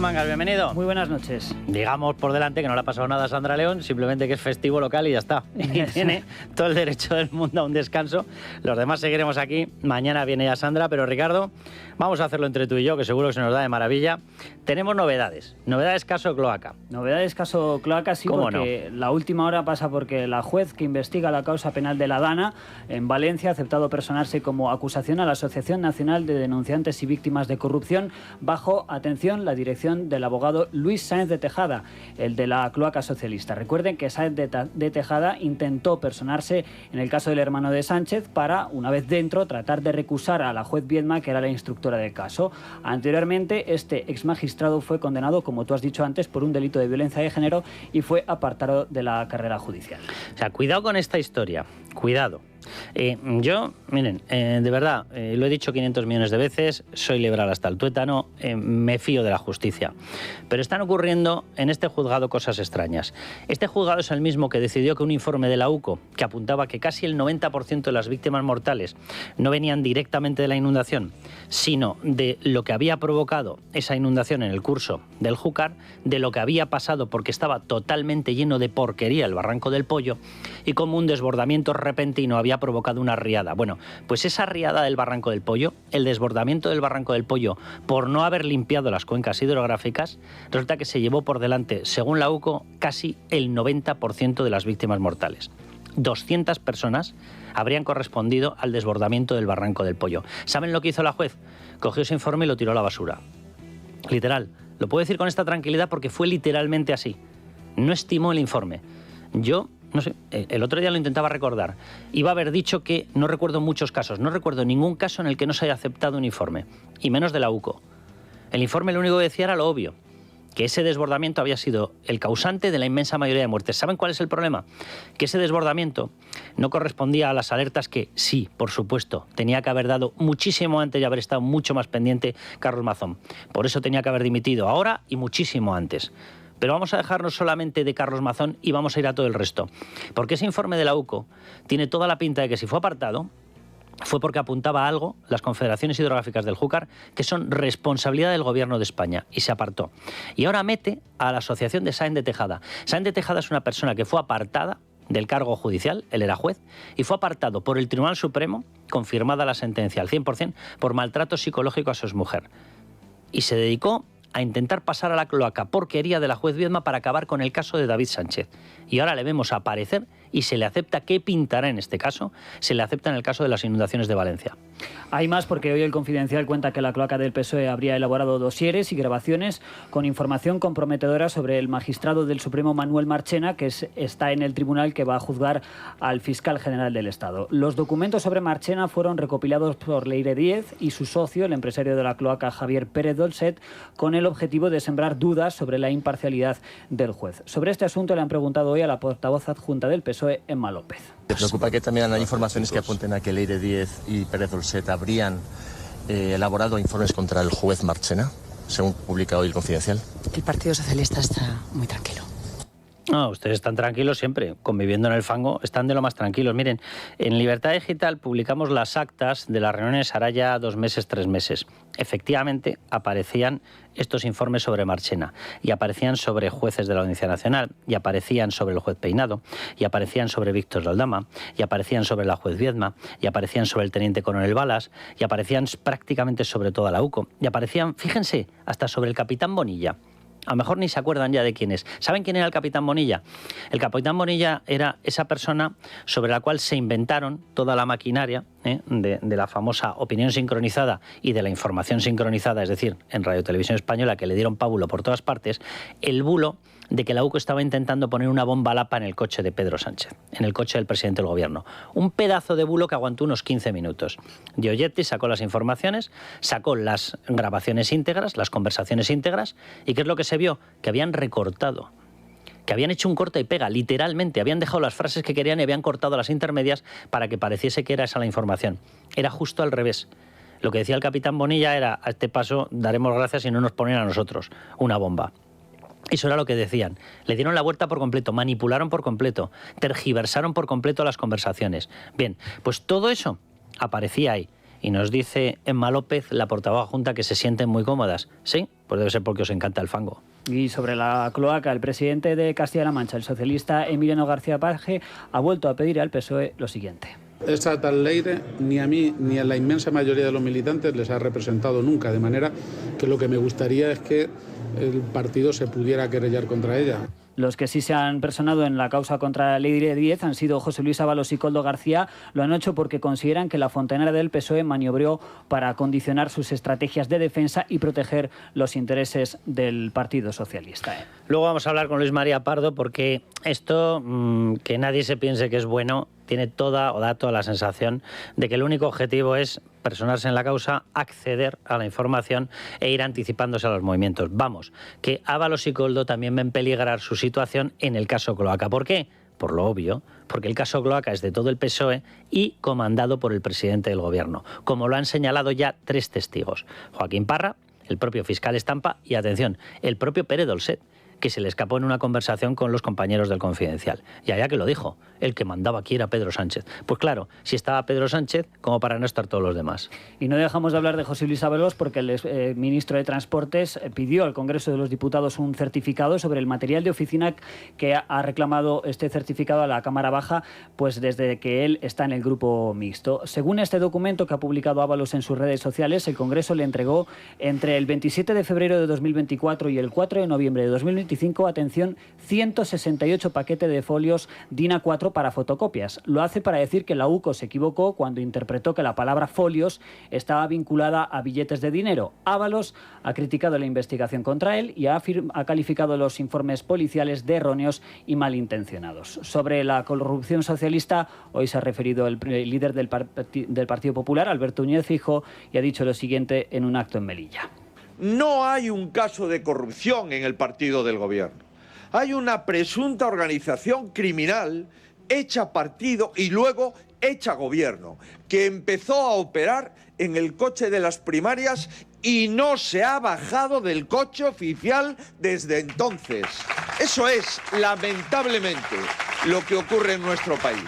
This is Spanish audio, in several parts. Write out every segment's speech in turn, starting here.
Mangas, bienvenido. Muy buenas noches. Digamos por delante que no le ha pasado nada a Sandra León, simplemente que es festivo local y ya está. Y tiene todo el derecho del mundo a un descanso. Los demás seguiremos aquí. Mañana viene ya Sandra, pero Ricardo, vamos a hacerlo entre tú y yo, que seguro que se nos da de maravilla. Tenemos novedades. Novedades caso Cloaca. Novedades caso Cloaca, sí, porque no. La última hora pasa porque la juez que investiga la causa penal de La Dana en Valencia ha aceptado personarse como acusación a la Asociación Nacional de Denunciantes y Víctimas de Corrupción bajo, atención, la dirección del abogado Luis Sáenz de Tejada, el de la cloaca socialista. Recuerden que Sáenz de Tejada intentó personarse en el caso del hermano de Sánchez para, una vez dentro, tratar de recusar a la juez Viedma, que era la instructora del caso. Anteriormente, este exmagistrado fue condenado, como tú has dicho antes, por un delito de violencia de género y fue apartado de la carrera judicial. O sea, cuidado con esta historia, cuidado. Yo, miren, de verdad, lo he dicho 500 millones de veces, soy liberal hasta el tuétano, me fío de la justicia. Pero están ocurriendo en este juzgado cosas extrañas. Este juzgado es el mismo que decidió que un informe de la UCO, que apuntaba que casi el 90% de las víctimas mortales no venían directamente de la inundación, sino de lo que había provocado esa inundación en el curso del Júcar, de lo que había pasado porque estaba totalmente lleno de porquería el Barranco del Pollo, y como un desbordamiento repentino había provocado una riada. Bueno, pues esa riada del Barranco del Pollo, el desbordamiento del Barranco del Pollo por no haber limpiado las cuencas hidrográficas, resulta que se llevó por delante, según la UCO, casi el 90% de las víctimas mortales. 200 personas habrían correspondido al desbordamiento del Barranco del Pollo. ¿Saben lo que hizo la juez? Cogió ese informe y lo tiró a la basura. Literal. Lo puedo decir con esta tranquilidad porque fue literalmente así. No estimó el informe. Yo no sé, el otro día lo intentaba recordar. Iba a haber dicho que no recuerdo muchos casos, no recuerdo ningún caso en el que no se haya aceptado un informe, y menos de la UCO. El informe lo único que decía era lo obvio, que ese desbordamiento había sido el causante de la inmensa mayoría de muertes. ¿Saben cuál es el problema? Que ese desbordamiento no correspondía a las alertas que, sí, por supuesto, tenía que haber dado muchísimo antes y haber estado mucho más pendiente Carlos Mazón. Por eso tenía que haber dimitido ahora y muchísimo antes. Pero vamos a dejarnos solamente de Carlos Mazón y vamos a ir a todo el resto. Porque ese informe de la UCO tiene toda la pinta de que si fue apartado, fue porque apuntaba a algo, las confederaciones hidrográficas del Júcar, que son responsabilidad del gobierno de España, y se apartó. Y ahora mete a la asociación de Sáenz de Tejada. Sáenz de Tejada es una persona que fue apartada del cargo judicial, él era juez, y fue apartado por el Tribunal Supremo, confirmada la sentencia al 100%, por maltrato psicológico a su exmujer. Y se dedicó a intentar pasar a la cloaca porquería de la juez Viedma para acabar con el caso de David Sánchez. Y ahora le vemos aparecer y se le acepta. ¿Qué pintará en este caso? Se le acepta en el caso de las inundaciones de Valencia. Hay más, porque hoy el Confidencial cuenta que la cloaca del PSOE habría elaborado dosieres y grabaciones con información comprometedora sobre el magistrado del Supremo Manuel Marchena, que está en el tribunal que va a juzgar al fiscal general del Estado. Los documentos sobre Marchena fueron recopilados por Leire Díez y su socio, el empresario de la cloaca Javier Pérez Dolcet, con el objetivo de sembrar dudas sobre la imparcialidad del juez. Sobre este asunto le han preguntado hoy a la portavoz adjunta del PSOE, Emma López. ¿Te preocupa que también hay informaciones que apunten a que Leire Díez y Pérez Dolcet habrían elaborado informes contra el juez Marchena, según publica hoy el Confidencial? El Partido Socialista está muy tranquilo. No, ustedes están tranquilos siempre, conviviendo en el fango, están de lo más tranquilos. Miren, en Libertad Digital publicamos las actas de las reuniones hará ya 2 meses, 3 meses. Efectivamente, aparecían estos informes sobre Marchena, y aparecían sobre jueces de la Audiencia Nacional, y aparecían sobre el juez Peinado, y aparecían sobre Víctor Aldama, y aparecían sobre la juez Viedma, y aparecían sobre el teniente coronel Balas, y aparecían prácticamente sobre toda la UCO, y aparecían, fíjense, hasta sobre el capitán Bonilla. A lo mejor ni se acuerdan ya de quién es. ¿Saben quién era el capitán Bonilla? El capitán Bonilla era esa persona sobre la cual se inventaron toda la maquinaria de la famosa opinión sincronizada y de la información sincronizada, es decir, en Radio Televisión Española, que le dieron pábulo por todas partes, el bulo de que la UCO estaba intentando poner una bomba lapa en el coche de Pedro Sánchez, en el coche del presidente del gobierno. Un pedazo de bulo que aguantó unos 15 minutos. Giorgetti sacó las informaciones, sacó las grabaciones íntegras, las conversaciones íntegras, y ¿qué es lo que se vio? Que habían recortado, que habían hecho un corta y pega, literalmente, habían dejado las frases que querían y habían cortado las intermedias para que pareciese que era esa la información. Era justo al revés. Lo que decía el capitán Bonilla era: a este paso daremos gracias si no nos ponen a nosotros una bomba. Eso era lo que decían. Le dieron la vuelta por completo, manipularon por completo, tergiversaron por completo las conversaciones. Bien, pues todo eso aparecía ahí. Y nos dice Emma López, la portavoz adjunta, que se sienten muy cómodas. Sí, pues Pues debe ser porque os encanta el fango. Y sobre la cloaca, el presidente de Castilla-La Mancha, el socialista Emiliano García Paje, ha vuelto a pedir al PSOE lo siguiente. Esta tal ley ni a mí ni a la inmensa mayoría de los militantes les ha representado nunca, de manera que lo que me gustaría es que el partido se pudiera querellar contra ella. Los que sí se han personado en la causa contra la Ley 10 han sido José Luis Ábalos y Koldo García. Lo han hecho porque consideran que la fontanera del PSOE maniobró para condicionar sus estrategias de defensa y proteger los intereses del Partido Socialista. Luego vamos a hablar con Luis María Pardo porque esto, que nadie se piense que es bueno, tiene toda o da toda la sensación de que el único objetivo es personarse en la causa, acceder a la información e ir anticipándose a los movimientos. Vamos, que Ábalos y Koldo también ven peligrar su situación en el caso Cloaca. ¿Por qué? Por lo obvio, porque el caso Cloaca es de todo el PSOE y comandado por el presidente del Gobierno, como lo han señalado ya 3 testigos. Joaquín Parra, el propio fiscal Estampa y, atención, el propio Pere Dolcet, que se le escapó en una conversación con los compañeros del Confidencial. Y allá que lo dijo, el que mandaba aquí era Pedro Sánchez. Pues claro, si estaba Pedro Sánchez, como para no estar todos los demás. Y no dejamos de hablar de José Luis Ábalos porque el ministro de Transportes pidió al Congreso de los Diputados un certificado sobre el material de oficina que ha reclamado este certificado a la Cámara Baja pues desde que él está en el grupo mixto. Según este documento que ha publicado Ábalos en sus redes sociales, el Congreso le entregó entre el 27 de febrero de 2024 y el 4 de noviembre de 2025, atención, 168 paquetes de folios DIN A4 para fotocopias. Lo hace para decir que la UCO se equivocó cuando interpretó que la palabra folios estaba vinculada a billetes de dinero. Ábalos ha criticado la investigación contra él y ha calificado los informes policiales de erróneos y malintencionados. Sobre la corrupción socialista, hoy se ha referido el líder del Partido Popular, Alberto Núñez Feijóo, y ha dicho lo siguiente en un acto en Melilla. No hay un caso de corrupción en el partido del gobierno. Hay una presunta organización criminal hecha partido y luego hecha gobierno, que empezó a operar en el coche de las primarias y no se ha bajado del coche oficial desde entonces. Eso es, lamentablemente, lo que ocurre en nuestro país.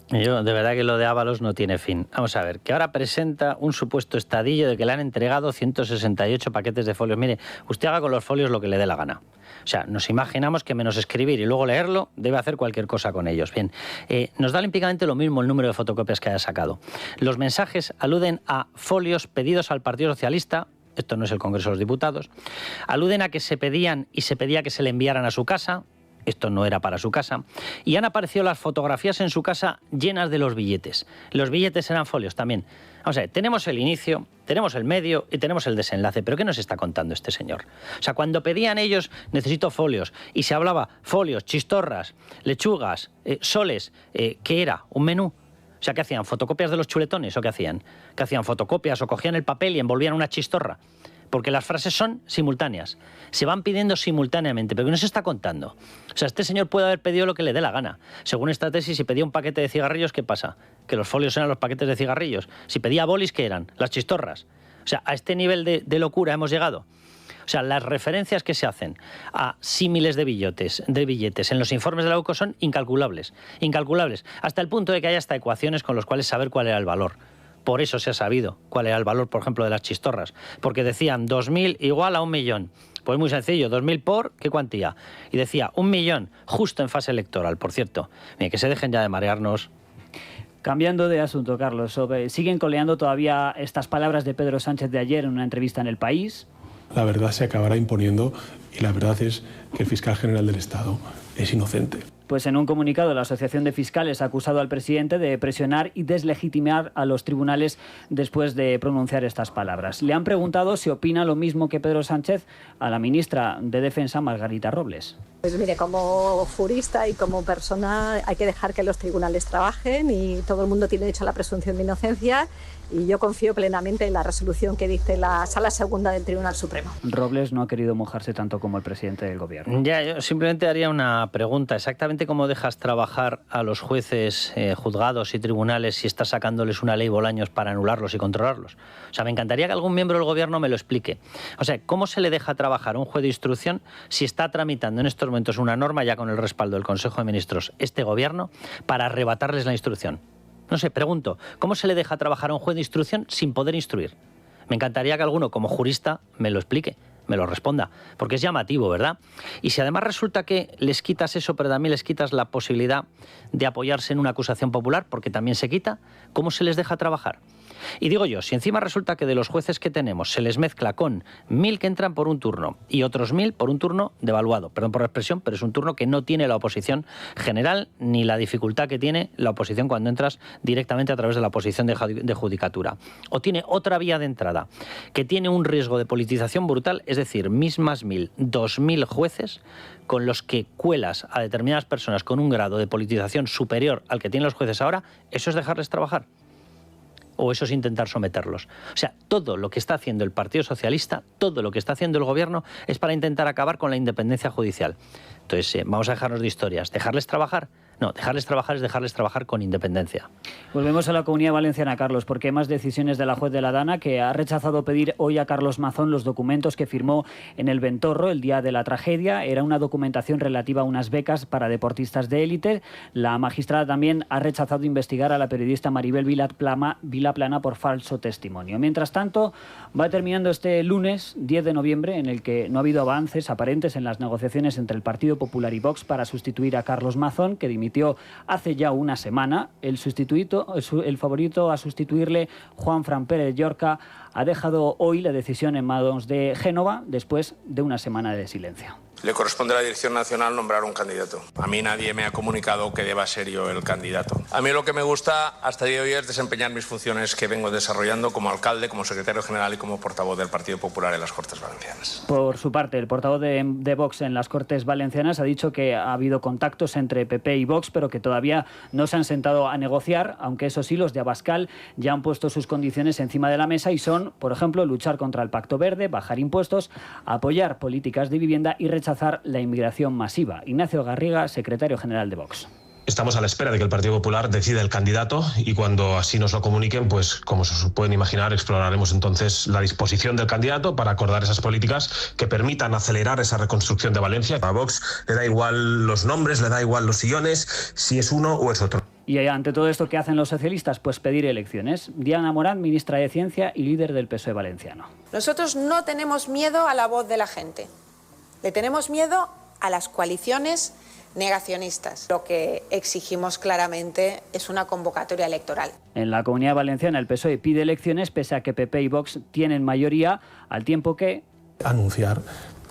Yo, de verdad que lo de Ábalos no tiene fin. Vamos a ver, que ahora presenta un supuesto estadillo de que le han entregado 168 paquetes de folios. Mire, usted haga con los folios lo que le dé la gana. O sea, nos imaginamos que menos escribir y luego leerlo, debe hacer cualquier cosa con ellos. Bien, nos da olímpicamente lo mismo el número de fotocopias que haya sacado. Los mensajes aluden a folios pedidos al Partido Socialista. Esto no es el Congreso de los Diputados. Aluden a que se pedían y se pedía que se le enviaran a su casa. Esto no era para su casa. Y han aparecido las fotografías en su casa llenas de los billetes. Los billetes eran folios también. Vamos a ver, tenemos el inicio, tenemos el medio y tenemos el desenlace. ¿Pero qué nos está contando este señor? O sea, cuando pedían ellos, necesito folios, y se hablaba folios, chistorras, lechugas, soles, ¿qué era? ¿Un menú? O sea, ¿qué hacían? ¿Fotocopias de los chuletones o qué hacían? ¿Qué hacían? ¿Fotocopias o cogían el papel y envolvían una chistorra? Porque las frases son simultáneas, se van pidiendo simultáneamente, pero ¿qué nos está contando? O sea, este señor puede haber pedido lo que le dé la gana. Según esta tesis, si pedía un paquete de cigarrillos, ¿qué pasa? Que los folios eran los paquetes de cigarrillos. Si pedía bolis, ¿qué eran? Las chistorras. O sea, a este nivel de locura hemos llegado. O sea, las referencias que se hacen a símiles de billetes en los informes de la UCO son incalculables, hasta el punto de que hay hasta ecuaciones con las cuales saber cuál era el valor. Por eso se ha sabido cuál era el valor, por ejemplo, de las chistorras. Porque decían 2.000 igual a 1 millón. Pues muy sencillo, 2.000 por ¿qué cuantía? Y decía 1 millón, justo en fase electoral, por cierto. Mira, que se dejen ya de marearnos. Cambiando de asunto, Carlos, siguen coleando todavía estas palabras de Pedro Sánchez de ayer en una entrevista en El País. La verdad se acabará imponiendo y la verdad es que el fiscal general del Estado es inocente. Pues en un comunicado, la Asociación de Fiscales ha acusado al presidente de presionar y deslegitimar a los tribunales después de pronunciar estas palabras. Le han preguntado si opina lo mismo que Pedro Sánchez a la ministra de Defensa, Margarita Robles. Pues mire, como jurista y como persona hay que dejar que los tribunales trabajen y todo el mundo tiene derecho a la presunción de inocencia. Y yo confío plenamente en la resolución que dice la Sala Segunda del Tribunal Supremo. Robles no ha querido mojarse tanto como el presidente del Gobierno. Ya, yo simplemente haría una pregunta. ¿Exactamente cómo dejas trabajar a los jueces, juzgados y tribunales si estás sacándoles una ley Bolaños para anularlos y controlarlos? O sea, me encantaría que algún miembro del Gobierno me lo explique. O sea, ¿cómo se le deja trabajar a un juez de instrucción si está tramitando en estos momentos una norma ya con el respaldo del Consejo de Ministros, este Gobierno, para arrebatarles la instrucción? No sé, pregunto, ¿cómo se le deja trabajar a un juez de instrucción sin poder instruir? Me encantaría que alguno, como jurista, me lo explique. me lo responda, porque es llamativo, ¿verdad? Y si además resulta que les quitas eso, pero también les quitas la posibilidad de apoyarse en una acusación popular, porque también se quita, ¿cómo se les deja trabajar? Y digo yo, si encima resulta que de los jueces que tenemos se les mezcla con 1000 que entran por un turno y otros 1000 por un turno devaluado, perdón por la expresión, pero es un turno que no tiene la oposición general ni la dificultad que tiene la oposición cuando entras directamente a través de la oposición de judicatura. O tiene otra vía de entrada que tiene un riesgo de politización brutal, es decir, 1000 más 1000, 2000 jueces con los que cuelas a determinadas personas con un grado de politización superior al que tienen los jueces ahora, ¿eso es dejarles trabajar? ¿O eso es intentar someterlos? O sea, todo lo que está haciendo el Partido Socialista, todo lo que está haciendo el Gobierno es para intentar acabar con la independencia judicial. Entonces, vamos a dejarnos de historias. ¿Dejarles trabajar? No, dejarles trabajar es dejarles trabajar con independencia. Volvemos a la Comunidad Valenciana, Carlos, porque hay más decisiones de la juez de la Dana, que ha rechazado pedir hoy a Carlos Mazón los documentos que firmó en el Ventorro el día de la tragedia. Era una documentación relativa a unas becas para deportistas de élite. La magistrada también ha rechazado investigar a la periodista Maribel Vilaplana por falso testimonio. Mientras tanto, va terminando este lunes 10 de noviembre, en el que no ha habido avances aparentes en las negociaciones entre el Partido Popular y Vox para sustituir a Carlos Mazón, que dimitió hace ya una semana. El favorito a sustituirle, Juanfran Pérez Llorca, ha dejado hoy la decisión en manos de Génova después de una semana de silencio. Le corresponde a la Dirección Nacional nombrar un candidato. A mí nadie me ha comunicado que deba ser yo el candidato. A mí lo que me gusta hasta el día de hoy es desempeñar mis funciones que vengo desarrollando como alcalde, como secretario general y como portavoz del Partido Popular en las Cortes Valencianas. Por su parte, el portavoz de Vox en las Cortes Valencianas ha dicho que ha habido contactos entre PP y Vox, pero que todavía no se han sentado a negociar, aunque eso sí, los de Abascal ya han puesto sus condiciones encima de la mesa y son, por ejemplo, luchar contra el Pacto Verde, bajar impuestos, apoyar políticas de vivienda y rechazar la inmigración masiva. Ignacio Garriga, secretario general de Vox. Estamos a la espera de que el Partido Popular decida el candidato y cuando así nos lo comuniquen, pues como se pueden imaginar, exploraremos entonces la disposición del candidato para acordar esas políticas que permitan acelerar esa reconstrucción de Valencia. A Vox le da igual los nombres, le da igual los sillones, si es uno o es otro. Y ante todo esto, ¿qué hacen los socialistas? Pues pedir elecciones. Diana Morán, ministra de Ciencia y líder del PSOE valenciano. Nosotros no tenemos miedo a la voz de la gente. Le tenemos miedo a las coaliciones negacionistas. Lo que exigimos claramente es una convocatoria electoral. En la Comunidad Valenciana el PSOE pide elecciones pese a que PP y Vox tienen mayoría, al tiempo que... Anunciar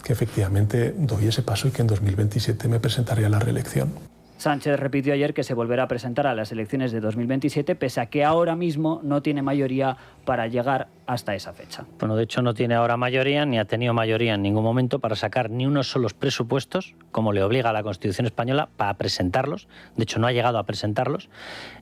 que efectivamente doy ese paso y que en 2027 me presentaré a la reelección. Sánchez repitió ayer que se volverá a presentar a las elecciones de 2027, pese a que ahora mismo no tiene mayoría para llegar hasta esa fecha. Bueno, de hecho no tiene ahora mayoría, ni ha tenido mayoría en ningún momento para sacar ni unos solos presupuestos, como le obliga a la Constitución española, para presentarlos. De hecho, no ha llegado a presentarlos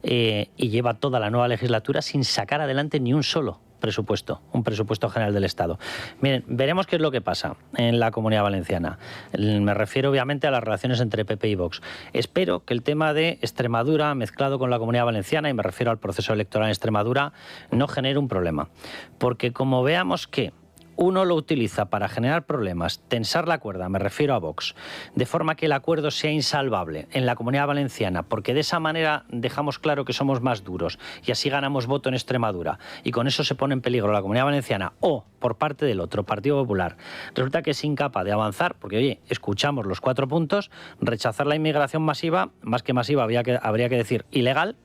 y lleva toda la nueva legislatura sin sacar adelante ni un solo presupuesto, un presupuesto general del Estado. Miren, veremos qué es lo que pasa en la Comunidad Valenciana. Me refiero obviamente a las relaciones entre PP y Vox. Espero que el tema de Extremadura mezclado con la Comunidad Valenciana, y me refiero al proceso electoral en Extremadura, no genere un problema. Porque como veamos que uno lo utiliza para generar problemas, tensar la cuerda, me refiero a Vox, de forma que el acuerdo sea insalvable en la Comunidad Valenciana, porque de esa manera dejamos claro que somos más duros y así ganamos voto en Extremadura y con eso se pone en peligro la Comunidad Valenciana, o por parte del otro, Partido Popular, resulta que es incapaz de avanzar, porque oye, escuchamos los 4 puntos, rechazar la inmigración masiva, más que masiva habría que decir ilegal,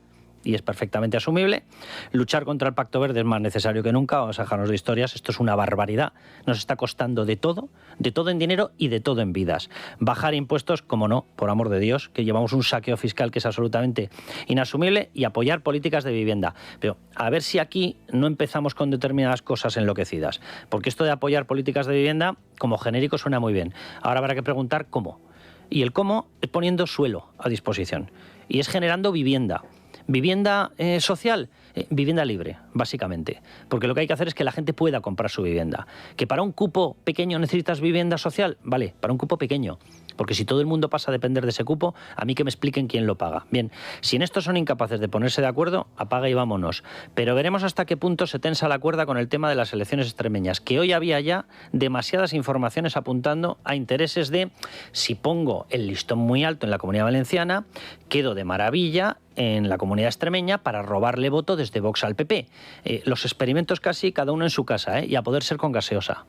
y es perfectamente asumible. Luchar contra el Pacto Verde es más necesario que nunca. Vamos a dejarnos de historias. Esto es una barbaridad. Nos está costando de todo en dinero y de todo en vidas. Bajar impuestos, como no, por amor de Dios, que llevamos un saqueo fiscal que es absolutamente inasumible, y apoyar políticas de vivienda. Pero a ver si aquí no empezamos con determinadas cosas enloquecidas. Porque esto de apoyar políticas de vivienda, como genérico, suena muy bien. Ahora habrá que preguntar cómo. Y el cómo es poniendo suelo a disposición. Y es generando vivienda. ¿Vivienda social? Vivienda libre, básicamente. Porque lo que hay que hacer es que la gente pueda comprar su vivienda. ¿Que para un cupo pequeño necesitas vivienda social? Vale, para un cupo pequeño. Porque si todo el mundo pasa a depender de ese cupo, a mí que me expliquen quién lo paga. Bien, si en esto son incapaces de ponerse de acuerdo, apaga y vámonos. Pero veremos hasta qué punto se tensa la cuerda con el tema de las elecciones extremeñas, que hoy había ya demasiadas informaciones apuntando a intereses de, si pongo el listón muy alto en la Comunidad Valenciana, quedo de maravilla en la comunidad extremeña para robarle voto desde Vox al PP. Los experimentos casi cada uno en su casa, y a poder ser con gaseosa.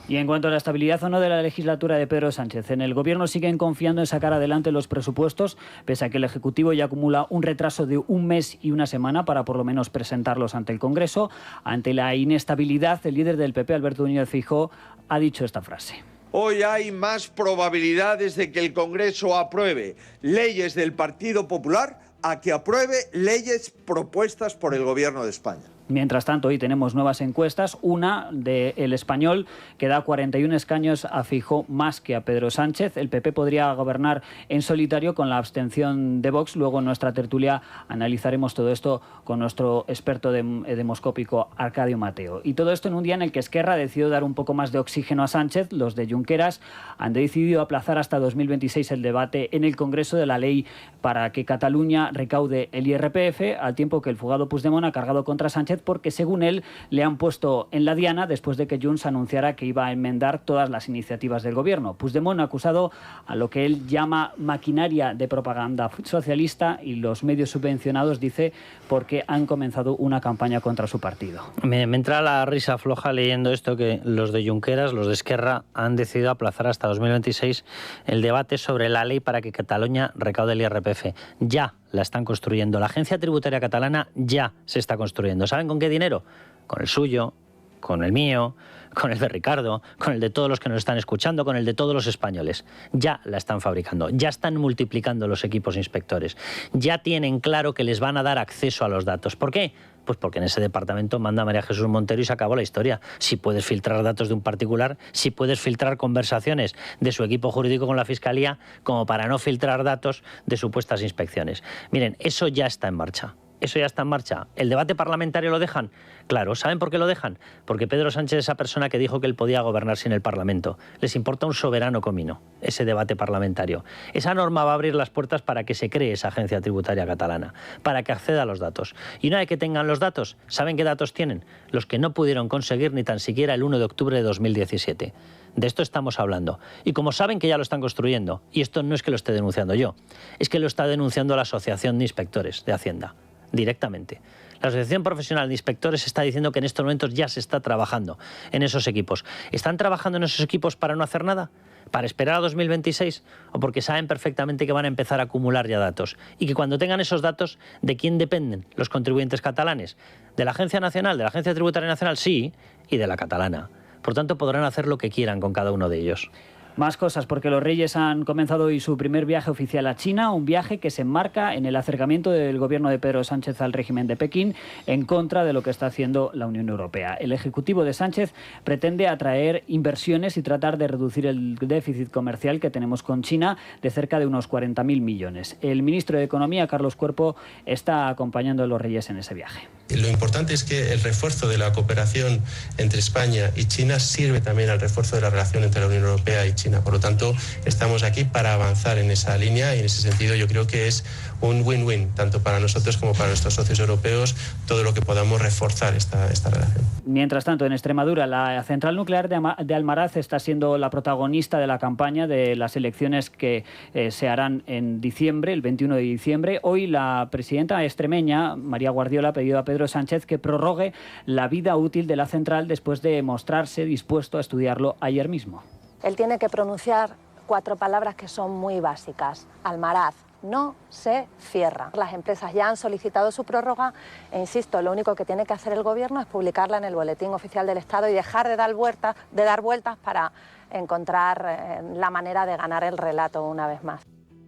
Y en cuanto a la estabilidad o no de la legislatura de Pedro Sánchez, en el Gobierno siguen confiando en sacar adelante los presupuestos, pese a que el Ejecutivo ya acumula un retraso de 1 mes y 1 semana para por lo menos presentarlos ante el Congreso. Ante la inestabilidad, el líder del PP, Alberto Núñez Feijóo, ha dicho esta frase. Hoy hay más probabilidades de que el Congreso apruebe leyes del Partido Popular a que apruebe leyes propuestas por el Gobierno de España. Mientras tanto, hoy tenemos nuevas encuestas, una de El Español que da 41 escaños a Feijóo más que a Pedro Sánchez. El PP podría gobernar en solitario con la abstención de Vox. Luego en nuestra tertulia analizaremos todo esto con nuestro experto demoscópico Arcadio Mateo. Y todo esto en un día en el que Esquerra ha decidido dar un poco más de oxígeno a Sánchez. Los de Junqueras han decidido aplazar hasta 2026 el debate en el Congreso de la ley para que Cataluña recaude el IRPF, al tiempo que el fugado Puigdemont ha cargado contra Sánchez porque, según él, le han puesto en la diana después de que Junts anunciara que iba a enmendar todas las iniciativas del Gobierno. Puigdemont ha acusado a lo que él llama maquinaria de propaganda socialista y los medios subvencionados, dice, porque han comenzado una campaña contra su partido. Me entra la risa floja leyendo esto, que los de Junqueras, los de Esquerra, han decidido aplazar hasta 2026 el debate sobre la ley para que Cataluña recaude el IRPF. Ya la están construyendo. La agencia tributaria catalana ya se está construyendo. ¿Saben con qué dinero? Con el suyo, con el mío, con el de Ricardo, con el de todos los que nos están escuchando, con el de todos los españoles. Ya la están fabricando, ya están multiplicando los equipos inspectores. Ya tienen claro que les van a dar acceso a los datos. ¿Por qué? Pues porque en ese departamento manda María Jesús Montero y se acabó la historia. Si puedes filtrar datos de un particular, si puedes filtrar conversaciones de su equipo jurídico con la Fiscalía, como para no filtrar datos de supuestas inspecciones. Miren, eso ya está en marcha. Eso ya está en marcha. ¿El debate parlamentario lo dejan? Claro, ¿saben por qué lo dejan? Porque Pedro Sánchez es esa persona que dijo que él podía gobernar sin el Parlamento. Les importa un soberano comino ese debate parlamentario. Esa norma va a abrir las puertas para que se cree esa agencia tributaria catalana, para que acceda a los datos. Y una vez que tengan los datos, ¿saben qué datos tienen? Los que no pudieron conseguir ni tan siquiera el 1 de octubre de 2017. De esto estamos hablando. Y como saben que ya lo están construyendo, y esto no es que lo esté denunciando yo, es que lo está denunciando la Asociación de Inspectores de Hacienda, directamente. La Asociación Profesional de Inspectores está diciendo que en estos momentos ya se está trabajando en esos equipos. ¿Están trabajando en esos equipos para no hacer nada? ¿Para esperar a 2026? ¿O porque saben perfectamente que van a empezar a acumular ya datos? Y que cuando tengan esos datos, ¿de quién dependen los contribuyentes catalanes? ¿De la Agencia Nacional, de la Agencia Tributaria Nacional? Sí, y de la catalana. Por tanto, podrán hacer lo que quieran con cada uno de ellos. Más cosas, porque los Reyes han comenzado hoy su primer viaje oficial a China, un viaje que se enmarca en el acercamiento del gobierno de Pedro Sánchez al régimen de Pekín en contra de lo que está haciendo la Unión Europea. El Ejecutivo de Sánchez pretende atraer inversiones y tratar de reducir el déficit comercial que tenemos con China de cerca de unos 40.000 millones. El ministro de Economía, Carlos Cuerpo, está acompañando a los Reyes en ese viaje. Lo importante es que el refuerzo de la cooperación entre España y China sirve también al refuerzo de la relación entre la Unión Europea y China. Por lo tanto, estamos aquí para avanzar en esa línea y en ese sentido yo creo que es un win-win, tanto para nosotros como para nuestros socios europeos, todo lo que podamos reforzar esta relación. Mientras tanto, en Extremadura, la central nuclear de Almaraz está siendo la protagonista de la campaña de las elecciones que se harán en diciembre, el 21 de diciembre. Hoy la presidenta extremeña, María Guardiola, ha pedido a Pedro Sánchez que prorrogue la vida útil de la central después de mostrarse dispuesto a estudiarlo ayer mismo. Él tiene que pronunciar 4 palabras que son muy básicas. Almaraz no se cierra. Las empresas ya han solicitado su prórroga e, insisto, lo único que tiene que hacer el Gobierno es publicarla en el Boletín Oficial del Estado y dejar de dar vueltas para encontrar la manera de ganar el relato una vez más.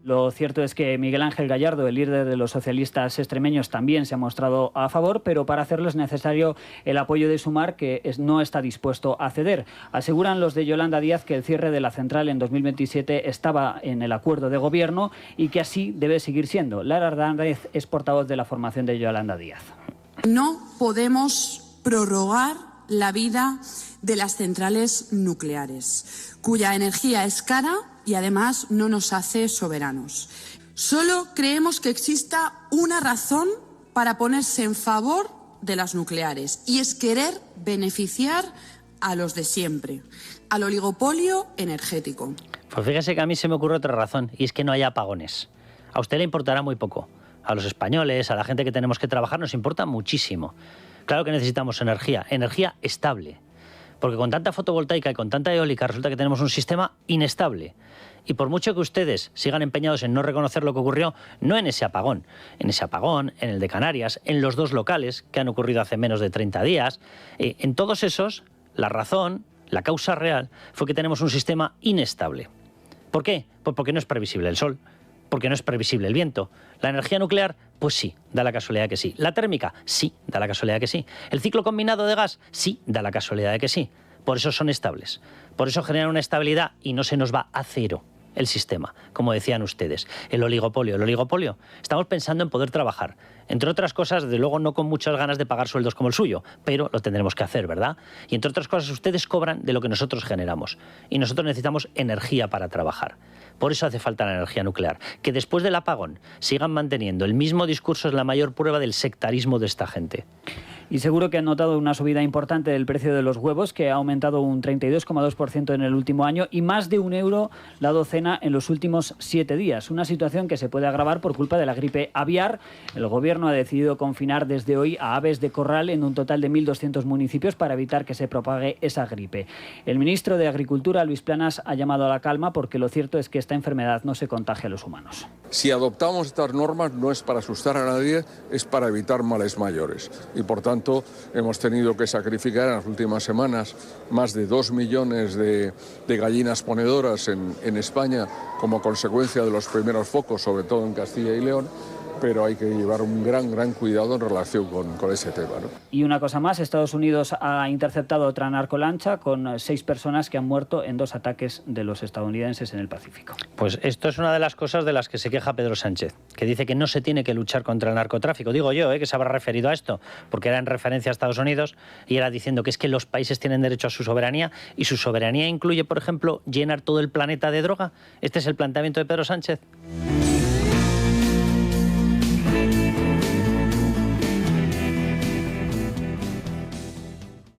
Lo cierto es que Miguel Ángel Gallardo, el líder de los socialistas extremeños, también se ha mostrado a favor, pero para hacerlo es necesario el apoyo de Sumar, que no está dispuesto a ceder. Aseguran los de Yolanda Díaz que el cierre de la central en 2027 estaba en el acuerdo de gobierno y que así debe seguir siendo. Lara Hernández es portavoz de la formación de Yolanda Díaz. No podemos prorrogar la vida de las centrales nucleares, cuya energía es cara y además no nos hace soberanos. Solo creemos que exista una razón para ponerse en favor de las nucleares, y es querer beneficiar a los de siempre, al oligopolio energético. Pues fíjese que a mí se me ocurre otra razón, y es que no haya apagones. A usted le importará muy poco. A los españoles, a la gente que tenemos que trabajar, nos importa muchísimo. Claro que necesitamos energía estable. Porque con tanta fotovoltaica y con tanta eólica resulta que tenemos un sistema inestable. Y por mucho que ustedes sigan empeñados en no reconocer lo que ocurrió, no en ese apagón, en el de Canarias, en los 2 locales que han ocurrido hace menos de 30 días, en todos esos, la razón, la causa real, fue que tenemos un sistema inestable. ¿Por qué? Pues porque no es previsible el sol, porque no es previsible el viento. La energía nuclear, pues sí, da la casualidad que sí. La térmica, sí, da la casualidad que sí. El ciclo combinado de gas, sí, da la casualidad de que sí. Por eso son estables. Por eso generan una estabilidad y no se nos va a cero el sistema, como decían ustedes. El oligopolio. Estamos pensando en poder trabajar. Entre otras cosas, desde luego no con muchas ganas de pagar sueldos como el suyo, pero lo tendremos que hacer, ¿verdad? Y entre otras cosas, ustedes cobran de lo que nosotros generamos. Y nosotros necesitamos energía para trabajar. Por eso hace falta la energía nuclear. Que después del apagón sigan manteniendo el mismo discurso es la mayor prueba del sectarismo de esta gente. Y seguro que han notado una subida importante del precio de los huevos, que ha aumentado un 32,2% en el último año y más de €1 la docena en los últimos 7 días. Una situación que se puede agravar por culpa de la gripe aviar. El Gobierno ha decidido confinar desde hoy a aves de corral en un total de 1.200 municipios para evitar que se propague esa gripe. El ministro de Agricultura, Luis Planas, ha llamado a la calma porque lo cierto es que esta enfermedad no se contagia a los humanos. Si adoptamos estas normas no es para asustar a nadie, es para evitar males mayores. Y por tanto hemos tenido que sacrificar en las últimas semanas más de 2 millones de gallinas ponedoras en España como consecuencia de los primeros focos, sobre todo en Castilla y León. Pero hay que llevar un gran cuidado en relación con ese tema, ¿no? Y una cosa más, Estados Unidos ha interceptado otra narcolancha con 6 personas que han muerto en 2 ataques de los estadounidenses en el Pacífico. Pues esto es una de las cosas de las que se queja Pedro Sánchez, que dice que no se tiene que luchar contra el narcotráfico. Digo yo, que se habrá referido a esto, porque era en referencia a Estados Unidos y era diciendo que es que los países tienen derecho a su soberanía y su soberanía incluye, por ejemplo, llenar todo el planeta de droga. ¿Este es el planteamiento de Pedro Sánchez?